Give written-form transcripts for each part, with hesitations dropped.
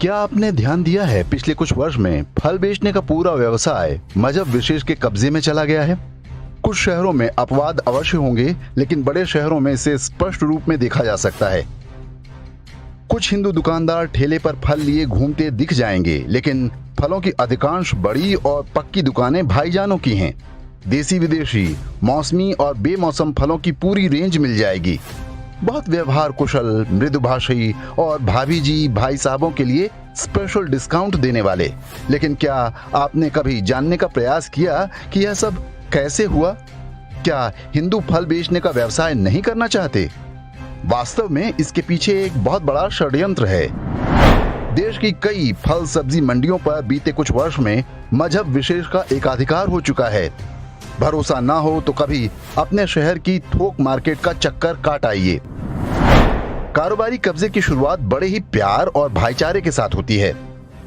क्या आपने ध्यान दिया है पिछले कुछ वर्ष में फल बेचने का पूरा व्यवसाय मजहब विशेष के कब्जे में चला गया है। कुछ शहरों में अपवाद अवश्य होंगे, लेकिन बड़े शहरों में इसे स्पष्ट रूप में देखा जा सकता है। कुछ हिंदू दुकानदार ठेले पर फल लिए घूमते दिख जाएंगे, लेकिन फलों की अधिकांश बड़ी और पक्की दुकानें भाईजानों की हैं। देसी विदेशी, मौसमी और बेमौसम फलों की पूरी रेंज मिल जाएगी। बहुत व्यवहार कुशल, मृदुभाषी और भाभी जी भाई साहबों के लिए स्पेशल डिस्काउंट देने वाले। लेकिन क्या आपने कभी जानने का प्रयास किया कि यह सब कैसे हुआ? क्या हिंदू फल बेचने का व्यवसाय नहीं करना चाहते? वास्तव में इसके पीछे एक बहुत बड़ा षड्यंत्र है। देश की कई फल सब्जी मंडियों पर बीते कुछ वर्ष में मजहब विशेष का एकाधिकार हो चुका है। भरोसा ना हो तो कभी अपने शहर की थोक मार्केट का चक्कर काट आइए। कारोबारी कब्जे की शुरुआत बड़े ही प्यार और भाईचारे के साथ होती है।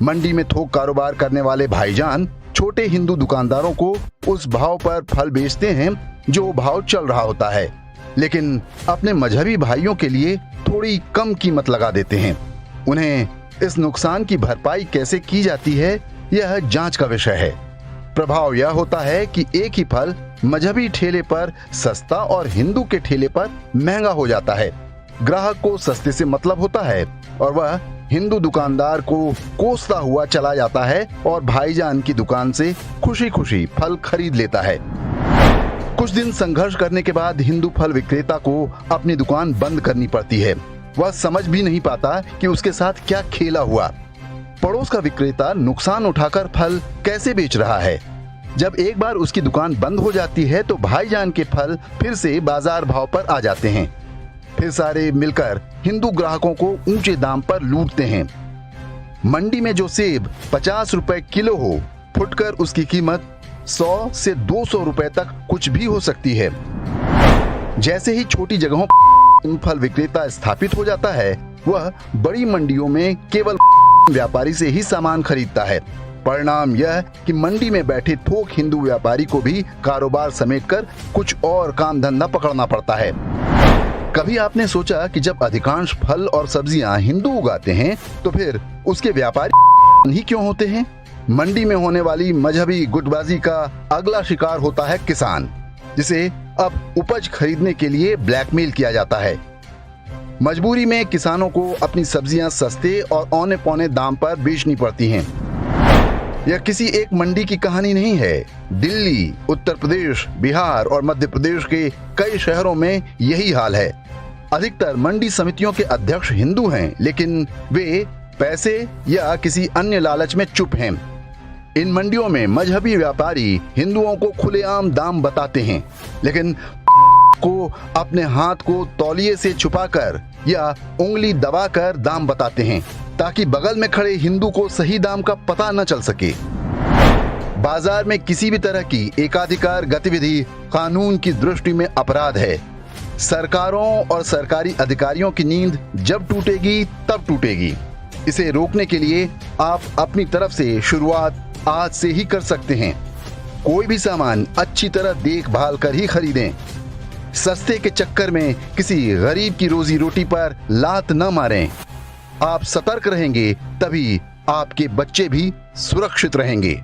मंडी में थोक कारोबार करने वाले भाईजान छोटे हिंदू दुकानदारों को उस भाव पर फल बेचते हैं जो भाव चल रहा होता है, लेकिन अपने मजहबी भाइयों के लिए थोड़ी कम कीमत लगा देते हैं। उन्हें इस नुकसान की भरपाई कैसे की जाती है, यह जांच का विषय है। प्रभाव यह होता है कि एक ही फल मजहबी ठेले पर सस्ता और हिंदू के ठेले पर महंगा हो जाता है। ग्राहक को सस्ते से मतलब होता है और वह हिंदू दुकानदार को कोसता हुआ चला जाता है और भाईजान की दुकान से खुशी खुशी फल खरीद लेता है। कुछ दिन संघर्ष करने के बाद हिंदू फल विक्रेता को अपनी दुकान बंद करनी पड़ती है। वह समझ भी नहीं पाता कि उसके साथ क्या खेला हुआ। पड़ोस का विक्रेता नुकसान उठाकर फल कैसे बेच रहा है। जब एक बार उसकी दुकान बंद हो जाती है तो भाईजान के फल फिर से बाजार भाव पर आ जाते हैं। फिर सारे मिलकर हिंदू ग्राहकों को ऊंचे दाम पर लूटते हैं। मंडी में जो सेब 50 रुपए किलो हो, फुटकर उसकी कीमत 100 से 200 रुपए तक कुछ भी हो सकती है। जैसे ही छोटी जगहों पर फल विक्रेता स्थापित हो जाता है, वह बड़ी मंडियों में केवल व्यापारी से ही सामान खरीदता है। परिणाम यह कि मंडी में बैठे थोक हिंदू व्यापारी को भी कारोबार समेटकर कुछ और काम धंधा पकड़ना पड़ता है। कभी आपने सोचा कि जब अधिकांश फल और सब्जियां हिंदू उगाते हैं तो फिर उसके व्यापारी ही क्यों होते हैं? मंडी में होने वाली मजहबी गुटबाजी का अगला शिकार होता है किसान, जिसे अब उपज खरीदने के लिए ब्लैकमेल किया जाता है। मजबूरी में किसानों को अपनी सब्जियां सस्ते और औने पौने दाम पर बेचनी पड़ती हैं। यह किसी एक मंडी की कहानी नहीं है। दिल्ली, उत्तर प्रदेश, बिहार और मध्य प्रदेश के कई शहरों में यही हाल है। अधिकतर मंडी समितियों के अध्यक्ष हिंदू हैं, लेकिन वे पैसे या किसी अन्य लालच में चुप हैं। इन मंडियों में मजहबी व्यापारी हिंदुओं को खुलेआम दाम बताते हैं, लेकिन को अपने हाथ को तौलिए से छुपाकर या उंगली दबाकर दाम बताते हैं, ताकि बगल में खड़े हिंदू को सही दाम का पता न चल सके। बाजार में किसी भी तरह की एकाधिकार गतिविधि कानून की दृष्टि में अपराध है। सरकारों और सरकारी अधिकारियों की नींद जब टूटेगी तब टूटेगी। इसे रोकने के लिए आप अपनी तरफ से शुरुआत आज से ही कर सकते हैं। कोई भी सामान अच्छी तरह देखभाल कर ही खरीदें। सस्ते के चक्कर में किसी गरीब की रोजी रोटी पर लात न मारें। आप सतर्क रहेंगे तभी आपके बच्चे भी सुरक्षित रहेंगे।